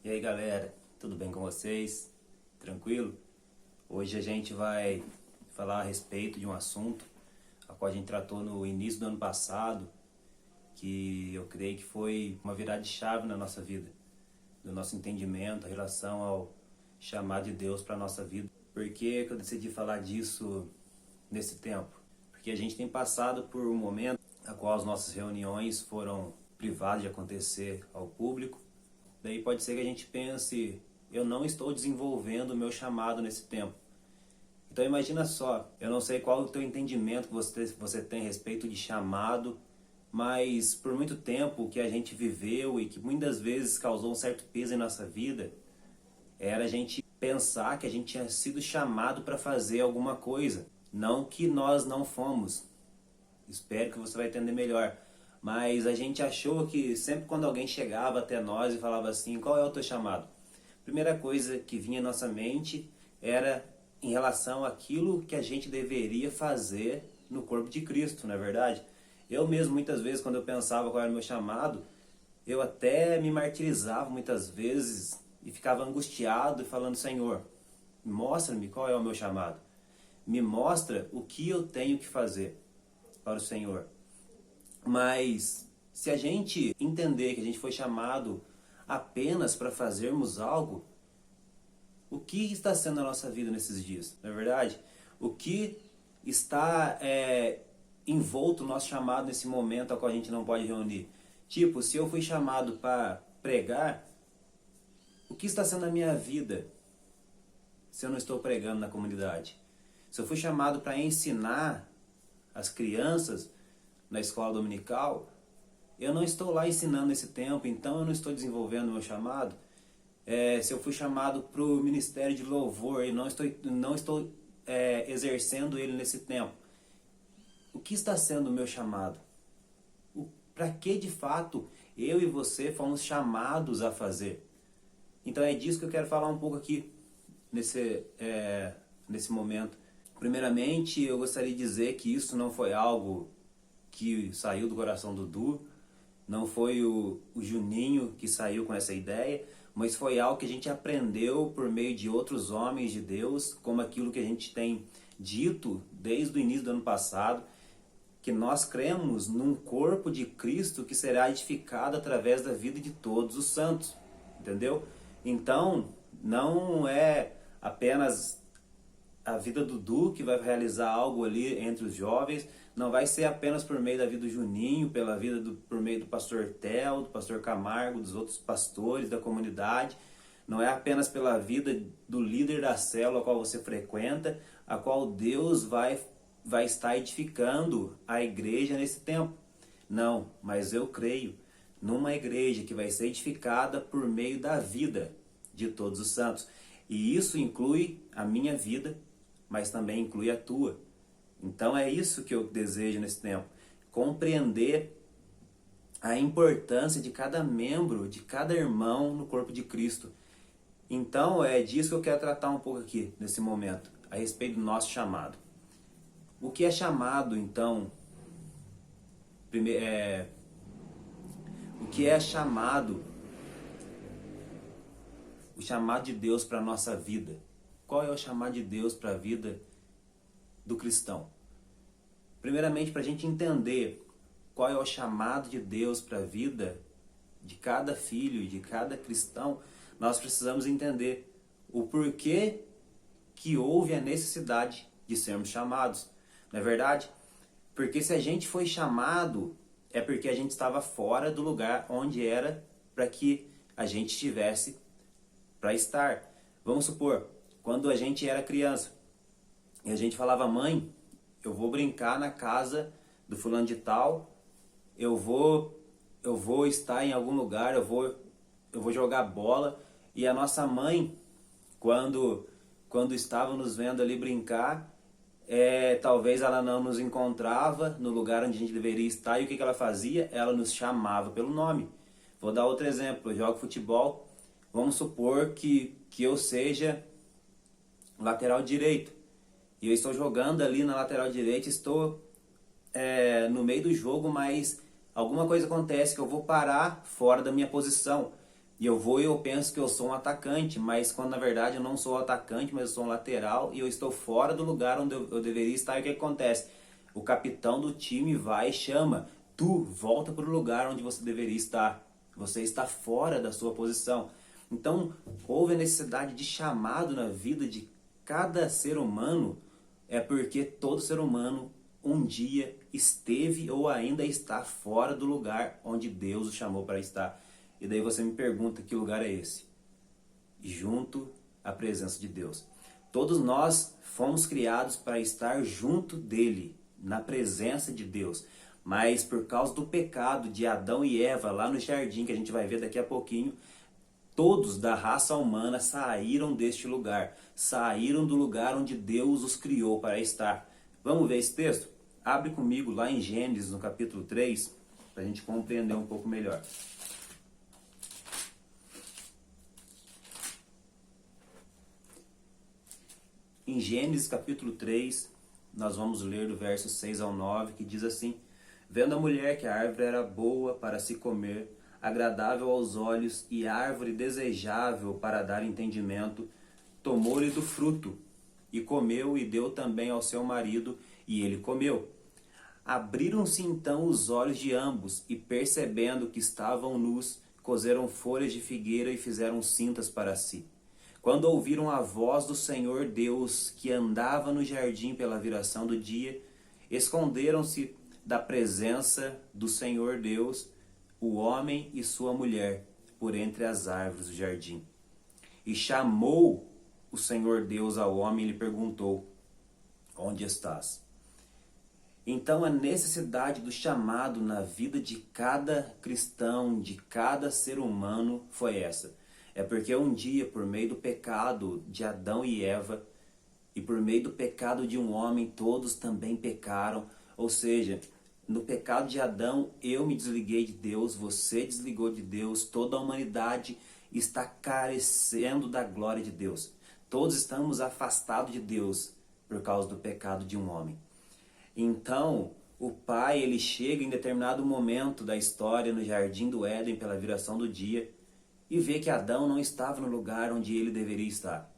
E aí galera, tudo bem com vocês? Tranquilo? Hoje a gente vai falar a respeito de um assunto a qual a gente tratou no início do ano passado, que eu creio que foi uma virada de chave na nossa vida, do nosso entendimento, em relação ao chamado de Deus para a nossa vida. Por que eu decidi falar disso nesse tempo? Porque a gente tem passado por um momento a qual as nossas reuniões foram privadas de acontecer ao público. Daí pode ser que a gente pense, eu não estou desenvolvendo o meu chamado nesse tempo. Então imagina só, eu não sei qual o teu entendimento que você tem a respeito de chamado, mas por muito tempo que a gente viveu e que muitas vezes causou um certo peso em nossa vida, era a gente pensar que a gente tinha sido chamado para fazer alguma coisa. Não que nós não fomos. Espero que você vai entender melhor. Mas a gente achou que sempre quando alguém chegava até nós e falava assim, qual é o teu chamado? A primeira coisa que vinha à nossa mente era em relação àquilo que a gente deveria fazer no corpo de Cristo, não é verdade? Eu mesmo, muitas vezes, quando eu pensava qual era o meu chamado, eu até me martirizava muitas vezes e ficava angustiado e falando, Senhor, mostra-me qual é o meu chamado. Me mostra o que eu tenho que fazer para o Senhor. Mas se a gente entender que a gente foi chamado apenas para fazermos algo, o que está sendo a nossa vida nesses dias? Não é verdade? O que está envolto no nosso chamado nesse momento ao qual a gente não pode reunir? Tipo, se eu fui chamado para pregar, o que está sendo a minha vida se eu não estou pregando na comunidade? Se eu fui chamado para ensinar as crianças na escola dominical, eu não estou lá ensinando esse tempo, então eu não estou desenvolvendo o meu chamado. Se eu fui chamado para o ministério de louvor e não estou exercendo ele nesse tempo, o que está sendo o meu chamado? Para que de fato eu e você fomos chamados a fazer? Então é disso que eu quero falar um pouco aqui nesse momento. Primeiramente, eu gostaria de dizer que isso não foi algo que saiu do coração do Du, não foi o Juninho que saiu com essa ideia, mas foi algo que a gente aprendeu por meio de outros homens de Deus, como aquilo que a gente tem dito desde o início do ano passado, que nós cremos num corpo de Cristo que será edificado através da vida de todos os santos, entendeu? Então, não é apenas a vida do Du que vai realizar algo ali entre os jovens, não vai ser apenas por meio da vida do Juninho, por meio do pastor Theo, do pastor Camargo, dos outros pastores da comunidade, não é apenas pela vida do líder da célula a qual você frequenta, a qual Deus vai estar edificando a igreja nesse tempo. Não, mas eu creio numa igreja que vai ser edificada por meio da vida de todos os santos. E isso inclui a minha vida, mas também inclui a tua. Então é isso que eu desejo nesse tempo. Compreender a importância de cada membro, de cada irmão no corpo de Cristo. Então é disso que eu quero tratar um pouco aqui, nesse momento, a respeito do nosso chamado. O que é chamado, então? O que é chamado? O chamado de Deus para a nossa vida. Qual é o chamado de Deus para a vida do cristão? Primeiramente, para a gente entender qual é o chamado de Deus para a vida de cada filho, de cada cristão, nós precisamos entender o porquê que houve a necessidade de sermos chamados. Não é verdade? Porque se a gente foi chamado, é porque a gente estava fora do lugar onde era para que a gente estivesse para estar. Vamos supor, quando a gente era criança e a gente falava, mãe, eu vou brincar na casa do fulano de tal, eu vou estar em algum lugar, eu vou jogar bola, e a nossa mãe, quando estava nos vendo ali brincar, talvez ela não nos encontrava no lugar onde a gente deveria estar, e o que ela fazia? Ela nos chamava pelo nome. Vou dar outro exemplo, eu jogo futebol, vamos supor que eu seja lateral direito, e eu estou jogando ali na lateral direita, estou no meio do jogo, mas alguma coisa acontece que eu vou parar fora da minha posição. E eu penso que eu sou um atacante, mas quando na verdade eu não sou um atacante, mas eu sou um lateral e eu estou fora do lugar onde eu deveria estar. E o que acontece? O capitão do time vai e chama: tu volta para o lugar onde você deveria estar. Você está fora da sua posição. Então, houve a necessidade de chamado na vida de cada ser humano, é porque todo ser humano um dia esteve ou ainda está fora do lugar onde Deus o chamou para estar. E daí você me pergunta, que lugar é esse? Junto à presença de Deus. Todos nós fomos criados para estar junto dele, na presença de Deus. Mas por causa do pecado de Adão e Eva lá no jardim, que a gente vai ver daqui a pouquinho, todos da raça humana saíram deste lugar. Saíram do lugar onde Deus os criou para estar. Vamos ver esse texto? Abre comigo lá em Gênesis, no capítulo 3, para a gente compreender um pouco melhor. Em Gênesis capítulo 3, nós vamos ler do verso 6 ao 9, que diz assim: Vendo a mulher que a árvore era boa para se comer, agradável aos olhos e árvore desejável para dar entendimento, tomou-lhe do fruto, e comeu e deu também ao seu marido, e ele comeu. Abriram-se então os olhos de ambos, e percebendo que estavam nus, coseram folhas de figueira e fizeram cintas para si. Quando ouviram a voz do Senhor Deus, que andava no jardim pela viração do dia, esconderam-se da presença do Senhor Deus, o homem e sua mulher, por entre as árvores do jardim. E chamou o Senhor Deus ao homem e lhe perguntou: onde estás? Então a necessidade do chamado na vida de cada cristão, de cada ser humano, foi essa. É porque um dia, por meio do pecado de Adão e Eva, e por meio do pecado de um homem, todos também pecaram. Ou seja, no pecado de Adão, eu me desliguei de Deus, você desligou de Deus, toda a humanidade está carecendo da glória de Deus. Todos estamos afastados de Deus por causa do pecado de um homem. Então, o pai, ele chega em determinado momento da história no jardim do Éden pela viração do dia e vê que Adão não estava no lugar onde ele deveria estar.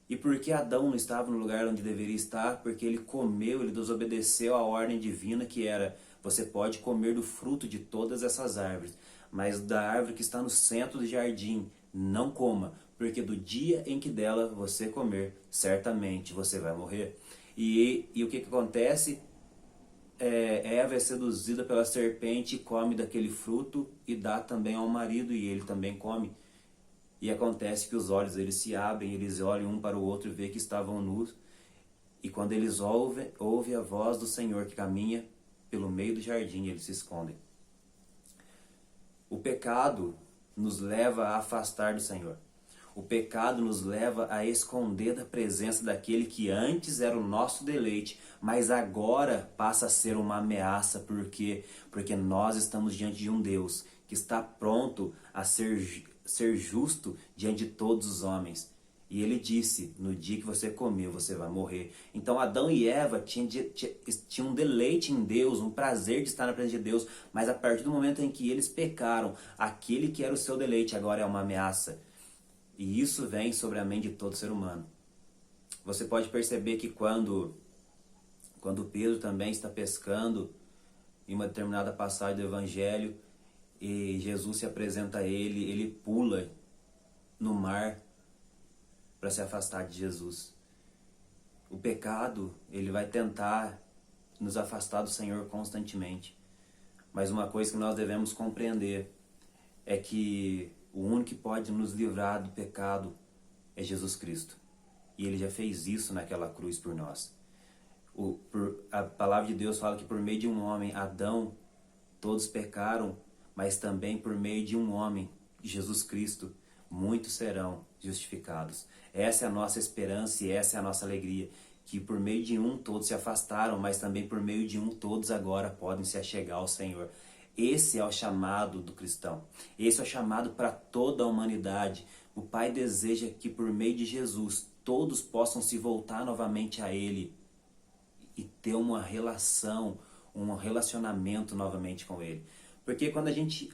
E por que Adão não estava no lugar onde deveria estar? Porque ele comeu, ele desobedeceu à ordem divina que era: você pode comer do fruto de todas essas árvores, mas da árvore que está no centro do jardim, não coma, porque do dia em que dela você comer, certamente você vai morrer. E o que acontece? Eva é seduzida pela serpente e come daquele fruto e dá também ao marido, e ele também come. E acontece que os olhos deles se abrem, eles olham um para o outro e vê que estavam nus. E quando eles ouvem a voz do Senhor que caminha pelo meio do jardim, eles se escondem. O pecado nos leva a afastar do Senhor. O pecado nos leva a esconder da presença daquele que antes era o nosso deleite, mas agora passa a ser uma ameaça. Por quê? Porque nós estamos diante de um Deus que está pronto a ser justo diante de todos os homens. E ele disse: no dia que você comer, você vai morrer. Então Adão e Eva tinham um deleite em Deus, um prazer de estar na presença de Deus, mas a partir do momento em que eles pecaram, aquele que era o seu deleite agora é uma ameaça. E isso vem sobre a mente de todo ser humano. Você pode perceber que quando Pedro também está pescando, em uma determinada passagem do Evangelho, e Jesus se apresenta a ele, ele pula no mar para se afastar de Jesus. O pecado, ele vai tentar nos afastar do Senhor constantemente. Mas uma coisa que nós devemos compreender é que o único que pode nos livrar do pecado é Jesus Cristo. E ele já fez isso naquela cruz por nós. A palavra de Deus fala que por meio de um homem, Adão, todos pecaram, mas também por meio de um homem, Jesus Cristo, muitos serão justificados. Essa é a nossa esperança e essa é a nossa alegria, que por meio de um todos se afastaram, mas também por meio de um todos agora podem se achegar ao Senhor. Esse é o chamado do cristão. Esse é o chamado para toda a humanidade. O Pai deseja que por meio de Jesus todos possam se voltar novamente a Ele e ter uma relação, um relacionamento novamente com Ele. Porque quando a gente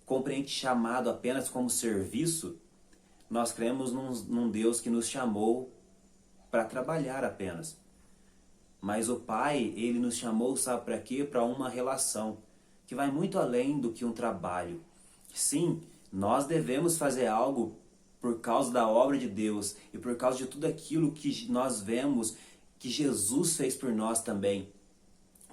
compreende chamado apenas como serviço, nós cremos num Deus que nos chamou para trabalhar apenas. Mas o Pai, Ele nos chamou, sabe para quê? Para uma relação que vai muito além do que um trabalho. Sim, nós devemos fazer algo por causa da obra de Deus e por causa de tudo aquilo que nós vemos que Jesus fez por nós também.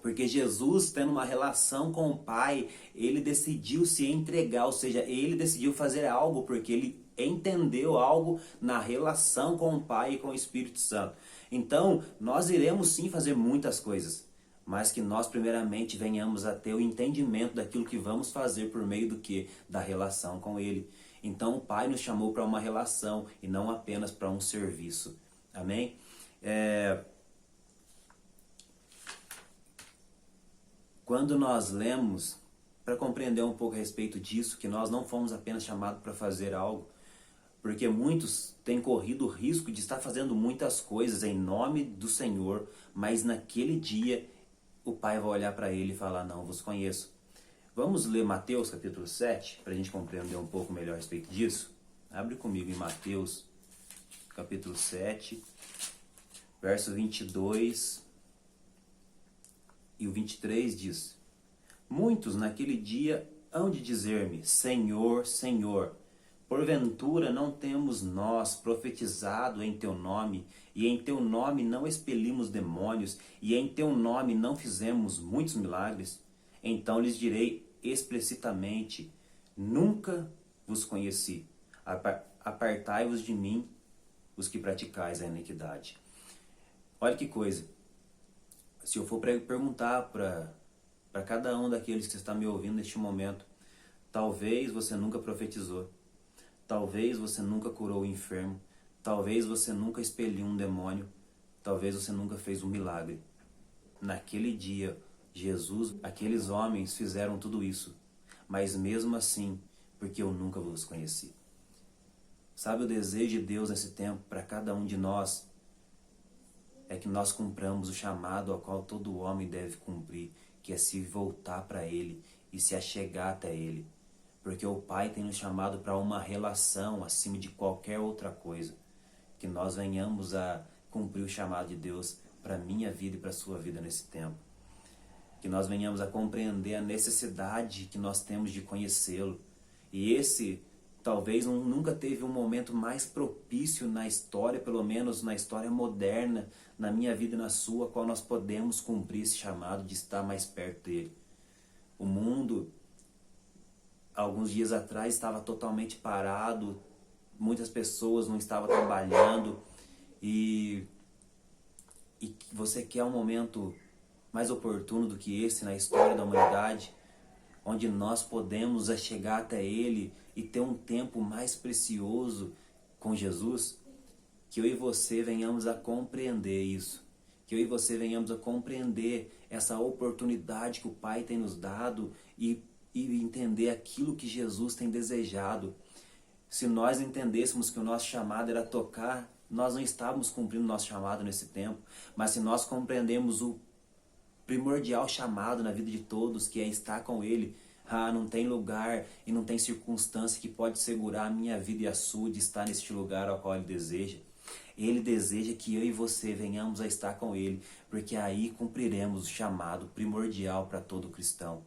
Porque Jesus, tendo uma relação com o Pai, Ele decidiu se entregar, ou seja, Ele decidiu fazer algo porque Ele entendeu algo na relação com o Pai e com o Espírito Santo. Então, nós iremos sim fazer muitas coisas, mas que nós primeiramente venhamos a ter o entendimento daquilo que vamos fazer por meio do que? Da relação com Ele. Então, o Pai nos chamou para uma relação e não apenas para um serviço. Amém? Quando nós lemos, para compreender um pouco a respeito disso, que nós não fomos apenas chamados para fazer algo, porque muitos têm corrido o risco de estar fazendo muitas coisas em nome do Senhor, mas naquele dia o Pai vai olhar para ele e falar, não vos conheço. Vamos ler Mateus capítulo 7, para a gente compreender um pouco melhor a respeito disso? Abre comigo em Mateus capítulo 7, verso 22 e o 23 diz: Muitos naquele dia hão de dizer-me, Senhor, Senhor, porventura não temos nós profetizado em teu nome, e em teu nome não expelimos demônios, e em teu nome não fizemos muitos milagres? Então lhes direi explicitamente, nunca vos conheci. Apartai-vos de mim, os que praticais a iniquidade. Olha que coisa. Se eu for perguntar para cada um daqueles que está me ouvindo neste momento, talvez você nunca profetizou, talvez você nunca curou o enfermo, talvez você nunca expeliu um demônio, talvez você nunca fez um milagre. Naquele dia, Jesus, aqueles homens fizeram tudo isso, mas mesmo assim, porque eu nunca vos conheci. Sabe o desejo de Deus nesse tempo para cada um de nós? É que nós cumpramos o chamado ao qual todo homem deve cumprir, que é se voltar para Ele e se achegar até Ele. Porque o Pai tem nos chamado para uma relação acima de qualquer outra coisa. Que nós venhamos a cumprir o chamado de Deus para a minha vida e para a sua vida nesse tempo. Que nós venhamos a compreender a necessidade que nós temos de conhecê-lo. E esse talvez nunca teve um momento mais propício na história, pelo menos na história moderna, na minha vida e na sua, qual nós podemos cumprir esse chamado de estar mais perto dele. O mundo, alguns dias atrás, estava totalmente parado, muitas pessoas não estavam trabalhando, e você quer um momento mais oportuno do que esse na história da humanidade, onde nós podemos chegar até Ele e ter um tempo mais precioso com Jesus? Que eu e você venhamos a compreender isso. Que eu e você venhamos a compreender essa oportunidade que o Pai tem nos dado e entender aquilo que Jesus tem desejado. Se nós entendêssemos que o nosso chamado era tocar, nós não estávamos cumprindo o nosso chamado nesse tempo. Mas se nós compreendemos o primordial chamado na vida de todos, que é estar com Ele, não tem lugar e não tem circunstância que pode segurar a minha vida e a sua de estar neste lugar ao qual Ele deseja. Ele deseja que eu e você venhamos a estar com Ele, porque aí cumpriremos o chamado primordial para todo cristão.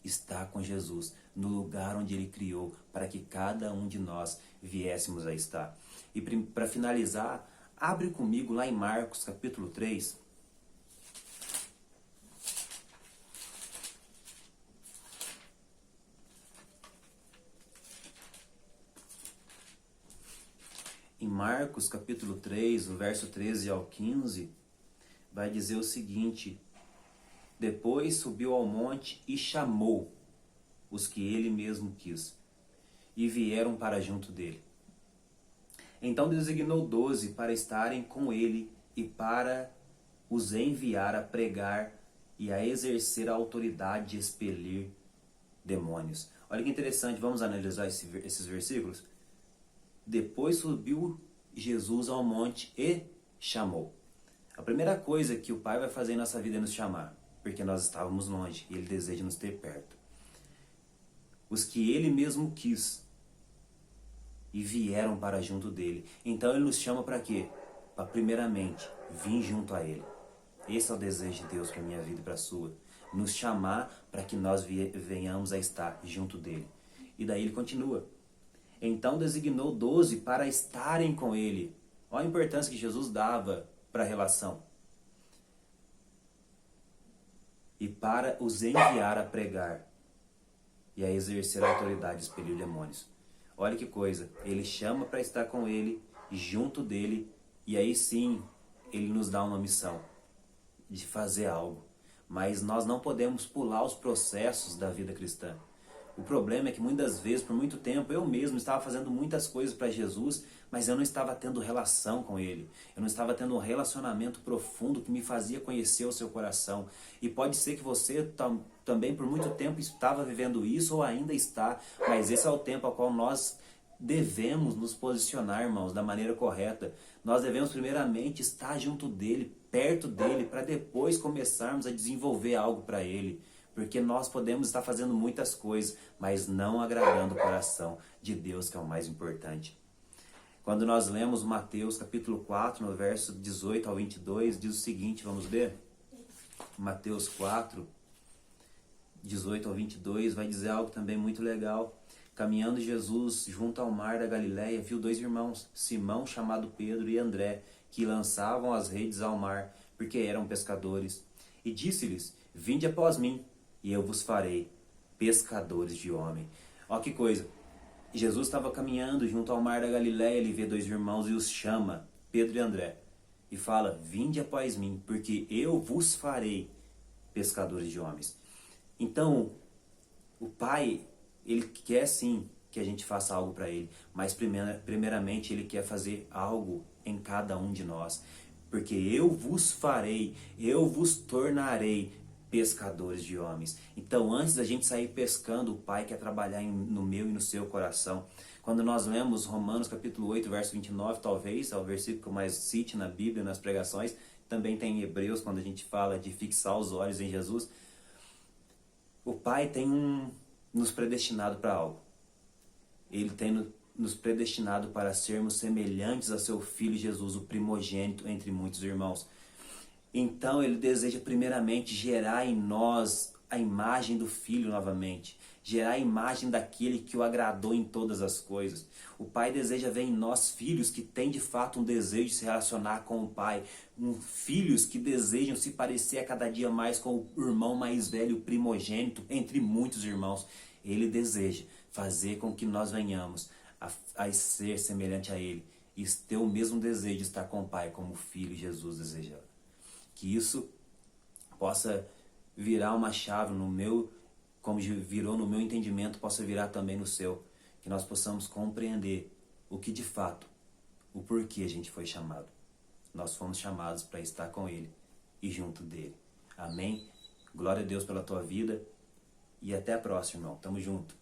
Estar com Jesus, no lugar onde Ele criou, para que cada um de nós viéssemos a estar. E para finalizar, abre comigo lá em Marcos capítulo 3. Em Marcos capítulo 3, o verso 13 ao 15, vai dizer o seguinte: Depois subiu ao monte e chamou os que ele mesmo quis, e vieram para junto dele. Então designou 12 para estarem com ele e para os enviar a pregar e a exercer a autoridade de expelir demônios. Olha que interessante, vamos analisar esses versículos? Depois subiu Jesus ao monte e chamou. A primeira coisa que o Pai vai fazer em nossa vida é nos chamar, porque nós estávamos longe e Ele deseja nos ter perto. os que ele mesmo quis, e vieram para junto dele. Então ele nos chama para quê? Para primeiramente vir junto a ele. Esse é o desejo de Deus para a minha vida e para a sua. Nos chamar para que nós venhamos a estar junto dele. E daí ele continua. Então designou 12 para estarem com ele. Olha a importância que Jesus dava para a relação. E para os enviar a pregar e a exercer a autoridade de expelir demônios. Olha que coisa, ele chama para estar com ele, junto dele, e aí sim, ele nos dá uma missão de fazer algo. Mas nós não podemos pular os processos da vida cristã. O problema é que muitas vezes, por muito tempo, eu mesmo estava fazendo muitas coisas para Jesus, mas eu não estava tendo relação com Ele. Eu não estava tendo um relacionamento profundo que me fazia conhecer o seu coração. E pode ser que você também por muito tempo estava vivendo isso ou ainda está, mas esse é o tempo ao qual nós devemos nos posicionar, irmãos, da maneira correta. Nós devemos primeiramente estar junto dele, perto dele, para depois começarmos a desenvolver algo para ele. Porque nós podemos estar fazendo muitas coisas, mas não agradando o coração de Deus, que é o mais importante. Quando nós lemos Mateus capítulo 4, no verso 18 ao 22, diz o seguinte, vamos ler? Mateus 4, 18 ao 22, vai dizer algo também muito legal. Caminhando Jesus junto ao mar da Galileia, viu 2 irmãos, Simão, chamado Pedro, e André, que lançavam as redes ao mar, porque eram pescadores. E disse-lhes, vinde após mim, e eu vos farei pescadores de homem. Olha que coisa. Jesus estava caminhando junto ao mar da Galileia, ele vê 2 irmãos e os chama, Pedro e André, e fala, vinde após mim, porque eu vos farei pescadores de homens. Então, o Pai, ele quer sim que a gente faça algo para ele, mas primeiramente ele quer fazer algo em cada um de nós, porque eu vos farei, eu vos tornarei pescadores de homens. Então, antes da gente sair pescando, o Pai quer trabalhar no meu e no seu coração. Quando nós lemos Romanos capítulo 8, verso 29, talvez, é o versículo que eu mais cite na Bíblia, nas pregações, também tem em Hebreus, quando a gente fala de fixar os olhos em Jesus. O Pai tem nos predestinado para algo. Ele tem nos predestinado para sermos semelhantes a seu Filho Jesus, o primogênito entre muitos irmãos. Então ele deseja primeiramente gerar em nós a imagem do Filho novamente. Gerar a imagem daquele que o agradou em todas as coisas. O Pai deseja ver em nós filhos que têm de fato um desejo de se relacionar com o Pai. Filhos que desejam se parecer a cada dia mais com o irmão mais velho, o primogênito, entre muitos irmãos. Ele deseja fazer com que nós venhamos a ser semelhante a Ele. E ter o mesmo desejo de estar com o Pai como o Filho Jesus desejava. Que isso possa virar uma chave no meu, como virou no meu entendimento, possa virar também no seu. Que nós possamos compreender o que de fato, o porquê a gente foi chamado. Nós fomos chamados para estar com Ele e junto dele. Amém? Glória a Deus pela tua vida e até a próxima, irmão. Tamo junto.